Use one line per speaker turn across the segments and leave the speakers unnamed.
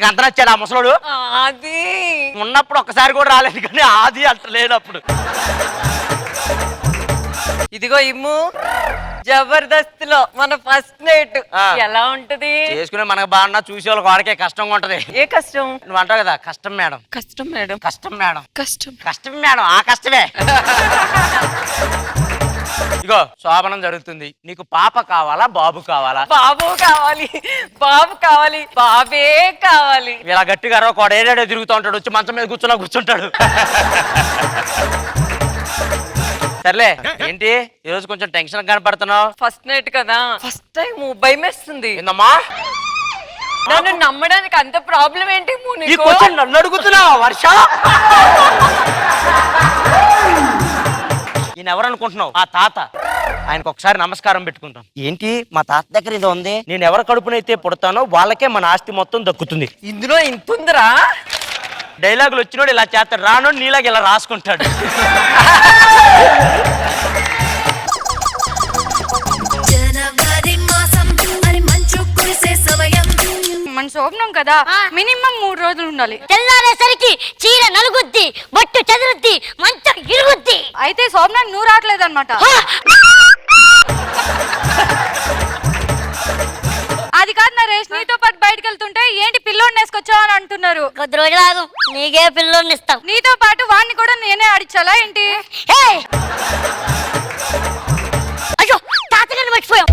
నీకు అంత నచ్చాడు ఆ ముసలోడు?
అది
ఉన్నప్పుడు ఒక్కసారి కూడా రాలేదు కానీ ఆది అంత లేనప్పుడు.
ఇదిగో ఇమ్ము జబర్దస్త్ లో మన ఫస్ట్ నైట్ ఎలా ఉంటది?
చేసుకునే మనకు బాగున్నా చూసే వాళ్ళకి వాడికే కష్టంగా ఉంటది.
ఏ కష్టం?
నువ్వు అంటావు కదా కష్టం మేడం,
కష్టం మేడం,
కష్టం మేడం,
కష్టం
కష్టం మేడం, ఆ కష్టమే. ఇగో శోభనం జరుగుతుంది, నీకు పాప కావాలా బాబు కావాలా?
బాబు కావాలి, బాబు కావాలి, బాబే కావాలి.
ఇలా గట్టిగా ఒక ఏడాడో తిరుగుతూ ఉంటాడు, వచ్చి మంచం మీద కూర్చుంటాడు. సర్లే, ఏంటి ఈ రోజు కొంచెం టెన్షన్ కనపడుతున్నావు?
ఫస్ట్ నైట్ కదా, ఫస్ట్ టైం భయం వేస్తుంది.
ఏందమ్మా
నన్ను నమ్మడానికి అంత ప్రాబ్లం ఏంటి?
ఈ క్వశ్చన్ నన్ను అడుగుతున్నావా వర్ష? ఈయన ఎవరు అనుకుంటున్నావు? ఆ తాత. ఆయనకు ఒకసారి నమస్కారం పెట్టుకుంటాం. ఏంటి మా తాత దగ్గర ఇది ఉంది, నేను ఎవరి కడుపునైతే పుడతానో వాళ్ళకే మన ఆస్తి మొత్తం దక్కుతుంది.
ఇందులో ఇంతుందిరా?
డైలాగులు వచ్చినోడు ఇలా చేస్తాడు, రానోడు నీలాగా ఇలా రాసుకుంటాడు.
మన శోభనం కదా, మినిమం 3 రోజులు ఉండాలి.
తెల్లారేసరికి చీర నలుగుద్ది, బొట్టు చెదురుద్ది, మంచం ఇరుగుద్ది.
అయితే శోభనం నువ్వు రావట్లేదు అనమాట. అది కాదు నరేష్, నీతో పాటు బయటకు వెళ్తుంటే ఏంటి పిల్లోడిని వేసుకొచ్చావు అని అంటున్నారు.
కొద్ది రోజులు ఆగు, నీకే పిల్లోడిని ఇస్తాం.
నీతో పాటు వాడిని కూడా నేనే ఆడిచ్చాలా ఏంటి?
అయ్యో తాతగారిని మర్చిపోయాం.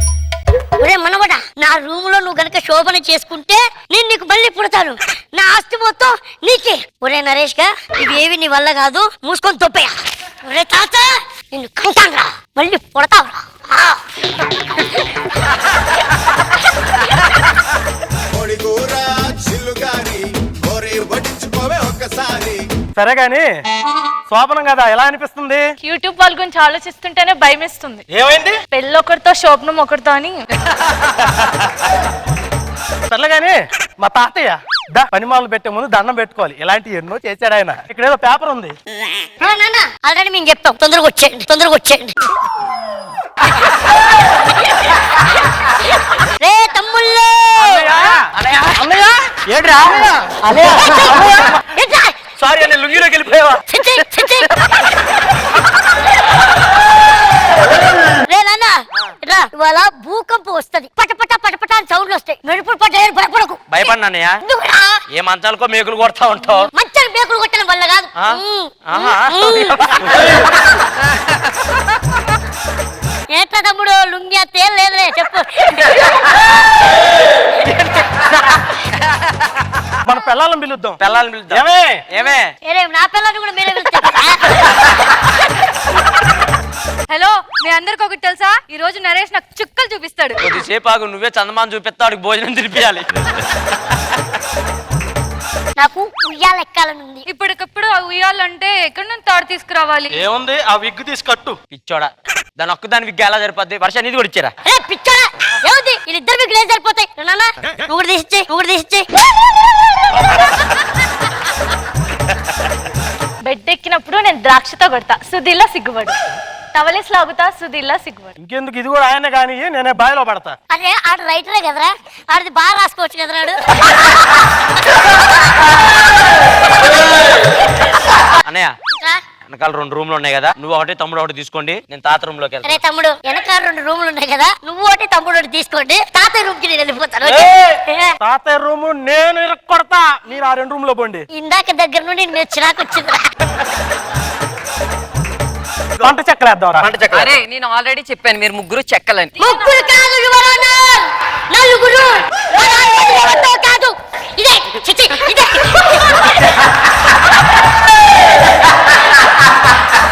ఒరే మనవడ, నా రూమ్ లో నువ్వు గనక శోభన చేసుకుంటే నేను నీకు మళ్ళీ పుడతాను, నా ఆస్తి మొత్తం నీకే. ఒరే నరేష్ గా, ఇవేవి నీ వల్ల కాదు, మూసుకొని తొప్పయా. ఒరే తాత, నిన్ను కంటాన్రా, మళ్ళీ పుడతావురా.
సరే గాని శోభనం కదా, ఎలా అనిపిస్తుంది?
యూట్యూబ్ వాళ్ళ గురించి ఆలోచిస్తుంటేనే భయం వేస్తుంది.
ఏమైంది?
పెళ్ళి ఒకరితో శోభనం ఒకరితో అని.
సర్లే గాని మా తాతయ్య పనిమాలు పెట్టే ముందు దండం పెట్టుకోవాలి, ఇలాంటి ఎన్నో చేశాడు ఆయన. ఇక్కడ ఏదో పేపర్ ఉంది.
ఆల్రెడీ మేము చెప్తాం, తొందరగా వచ్చేయండి, తొందరగా వచ్చేయండి. రే తమ్ముళ్ళు,
సారీ అన్న, లుంగిలోకి వెళ్ళిపోయావా?
రే నాన్న రా, ఇవాళ భూకంపం వస్తది, పటపట పటపట అని సౌండ్లు వస్తాయి. మెరుపులు పడ్డాయని భయపడకు.
భయపడినానయ్యా? ఏ మంచాలకో మేకులు కొడతా ఉంటావు.
మంచాలు మేకులు కొట్టడం వల్ల కాదు. ఏంట్రా తమ్ముడు, లుంగి తేలు లేదులే, చెప్పు.
మన పిల్లలను పిలుద్దాం.
పిల్లల్ని పిలుద్దాం. ఏమే
నా పిల్లల్ని కూడా మీరే పిలుస్తారు.
హలో, మీ అందరికి ఒకటి తెలుసా? ఈ రోజు నరేష్ నాకు చుక్కలు చూపిస్తాడు.
కొద్దిసేపు ఆగు, నువ్వే చందమాన్ చూపిస్తా, వాడికి భోజనం తినిపించాలి.
నాకు ఉయ్యాల ఎక్కాలనుంది.
ఇప్పటికప్పుడు ఆ ఉయ్యాలంటే ఎక్కడి నుంచి తాడు తీసుకురావాలి?
ఏముంది, ఆ విగ్గు తీసుకట్టు.
పిచ్చోడా, దాని ఒక్కదాని విగ్గు ఎలా సరిపోద్ది? వర్ష నీది కూడా ఇచ్చారా?
పిచ్చోడా, ఏముంది, వీళ్ళిద్దరు విగ్గులు ఏం సరిపోతాయి. నాన్న నువ్వు కూడా తీసిచ్చేయి, నువ్వు కూడా తీసిచ్చేయి.
బెడ్ ఎక్కినప్పుడు నేను ద్రాక్షతో కొడతా, సుధీలా సిగ్గుపడు. టవలేసి లాగుతా, సుధీలా సిగ్గుపడు.
ఇంకెందుకు, ఇది కూడా ఆయన కానీ నేనే బాయిలో పడతా.
అదే ఆడు రైటరే కదరా, ఆడిది బాగా రాసుకోవచ్చు కదరాడు.
అన్నయ్య, వెనకాల 2 రూమ్లు ఉన్నాయి కదా, నువ్వు ఒకటి తమ్ముడు ఒకటి తీసుకోండి, నేను తాత రూమ్ లోకి వెళ్తాను.
అరే తమ్ముడు, వెనకాల 2 రూములు ఉన్నాయి కదా, నువ్వు ఒకటి తమ్ముడు ఒకటి తీసుకోండి, తాతయ్య రూమ్ కి నేను వెళ్ళిపోతాను.
తాతయ్య రూము నేను ఇరక్కొడతా, మీరు ఆ 2 రూమ్ లో పోండి.
ఇందాక దగ్గర నుండి నేను చిరాకు వచ్చిందిరా.
పంట చెక్కలేద్దాం.
అరే నేను ఆల్రెడీ చెప్పాను, మీరు ముగ్గురు చెక్కలని.
ముగ్గురు కాదు యువర్ ఆనర్, నలుగురు. కాదు, ఇదే చిచి, ఇదే.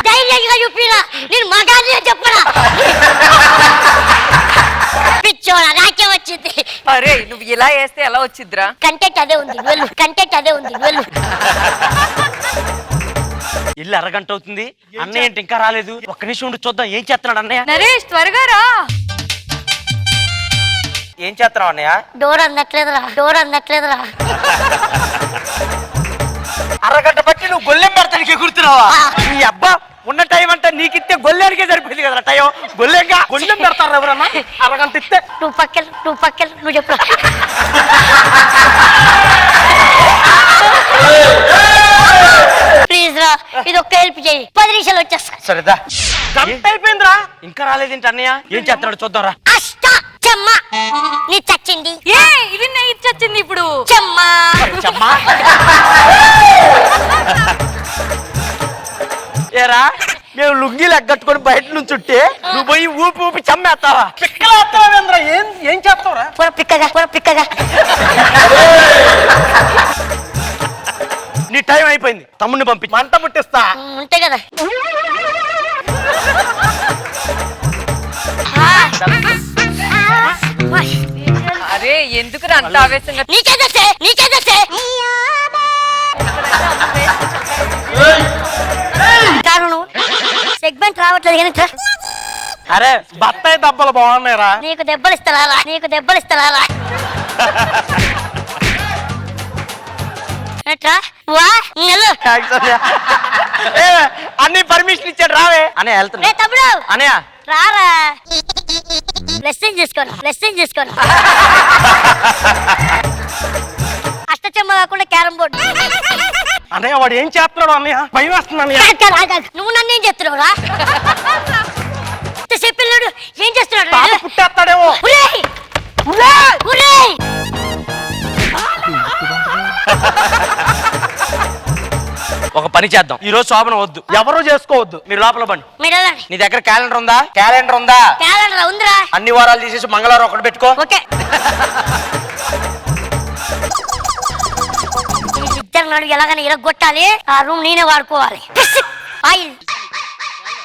ధైర్యంగా చూపినా, నేను మగాన్ని చెప్పరా. పిచ్చోడా, నాకే వచ్చింది.
అరే నువ్వు ఇలా వేస్తే ఎలా వచ్చిద్దిరా?
కంటెంట్ అదే ఉంది, వెళ్ళు. కంటెంట్ అదే ఉంది, వెళ్ళు.
ఇల్లు అరగంట అవుతుంది, అన్నయ్య ఏంటి ఇంకా రాలేదు? ఒక్క నిమిషం ఉండి చూద్దాం ఏం చేస్తున్నాడు అన్నయ్య.
నరేష్ త్వరగా రా.
ఏం చేస్తున్నావు అన్నయ్య?
డోర్ అందట్లేదురా, డోర్ అందట్లేదురా.
అరగంట బట్టి నువ్వు గొల్లెం పెడతానికి ఎగురుతున్నావా? నీ అబ్బా, ఉన్న టైం అంటే నీకిస్తే గొల్లెనికే సరిపోయింది కదా టైం. గొల్లెంగా
గొల్లెం పెడతారు ఎవరన్నా? అరగంట ఇస్తే
నువ్వు పక్కలు నువ్వు చెప్పు. ఇది ఒక్క హెల్ప్ చేయి 10 నిమిషాలు వచ్చేస్తా.
సరేదా
గంట అయిపోయిందిరా.
ఇంకా రాలేదేంటి అన్నయ్య? ఏం చేస్తున్నాడు చూద్దాంరా.
అష్ట చెమ్మ నీ చచ్చింది.
ఏ ఇది నెయ్యి వచ్చింది ఇప్పుడు.
చెమ్మ
చెమ్మా ఏరా మేము లుంగీలు ఎగ్గట్టుకొని బయట నుంచి ఉంటే నువ్వు పోయి ఊపి ఊపి చమ్మేస్తావా?
పిక్కలేస్తావేంద్రా? ఏం చేస్తావురా?
పొర పిక్కగా
నీ టైం అయిపోయింది, తమ్ముడిని పంపి.
మంట పుట్టిస్తా.
ఉంటే కదా.
అరే ఎందుకు అంత ఆవేశంగా?
నీకేదస్తే కారణం సెగ్మెంట్ రావట్లేదు కానీ ఇట్రా.
అరే బత్తాయి దెబ్బలు బాగున్నాయిరా.
నీకు దెబ్బలు ఇస్తారా ఎట్రా వా నెల్లు.
అన్ని పర్మిషన్ ఇచ్చాడు రావే అనే వెళ్తున్నా.
రే తమ్ముడు
అనయ్య
రారా బ్లెస్సింగ్ చేసుకోను అష్టచెమ్మ కాకుండా క్యారం బోర్డు.
అన్నయ్య వాడు ఏం చేస్తున్నాడు అన్నయ్య? భయం వేస్తుంది అన్నయ్య.
నువ్వు నన్ను ఏం చేస్తున్నావురా? చెప్పిల్లాడు ఏం చేస్తున్నాడు?
తాత పుట్టేస్తాడేమో.
ఉరేయ్! ఉరేయ్!
ఒక పని చేద్దాం, ఈ రోజు శోభన వద్దు,
ఎవరు చేసుకోవద్దు.
మీరు లోపల బండి.
మీరు వెళ్ళండి.
నీ దగ్గర క్యాలెండర్ ఉందా?
క్యాలెండర్ ఉందిరా.
అన్ని వారాలు తీసేసి మంగళవారం ఒకటి పెట్టుకో.
ఓకే. ఇద్దరు నడుగు ఎలాగైనా ఇరగొట్టాలి. ఆ రూమ్ నేనే వాడుకోవాలి. ఆయిల్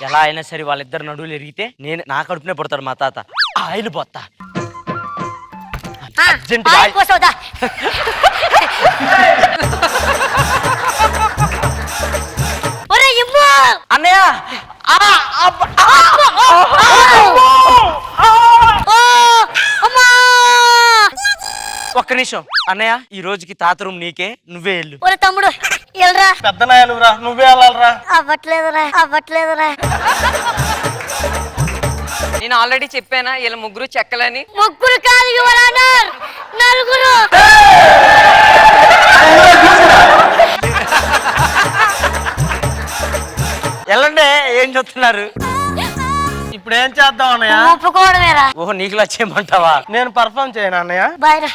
ఎలా అయినా సరే వాళ్ళిద్దరు నడువులు ఎరిగితే నేను నా కడుపునే పడతాడు మా తాత. ఆయిల్ పోతా అర్జెంటుగా
ఆయిల్ పోసవుదా? ఒరే ఇమ్ము
అన్నయ్య.
ఓ అమ్మా.
ఒక్క నిమిషం అన్నయ్య, ఈ రోజుకి తాత రూమ్ నీకే, నువ్వే వెళ్ళు.
ఒరే తమ్ముడు వెళ్ళరా.
పెద్ద నాయలురా, నువ్వే వెళ్ళాలరా.
అవ్వట్లేదురా.
నేను ఆల్రెడీ చెప్పానా ఇలా ముగ్గురు చెక్కలని.
ముగ్గురు కాదు యువర్ ఆనర్, నలుగురు.
వెళ్ళండి, ఏం చెప్తున్నారు?
ఇప్పుడు ఏం చేద్దాం అన్నయ్య?
ఒప్పుకోవడమేరా.
ఓహో నీకులా చేయమంటావా?
నేను పర్ఫామ్ చేయను అన్నయ్య.
బాయ్రా.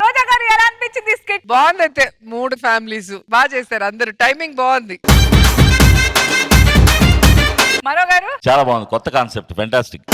రోజా గారు ఎలా అనిపించింది స్కిట్?
బాగుంది. అయితే 3 ఫ్యామిలీస్ బాగా చేశారు అందరు. టైమింగ్ బాగుంది.
మరో గారు
చాలా బాగుంది, కొత్త కాన్సెప్ట్, ఫెంటాస్టిక్.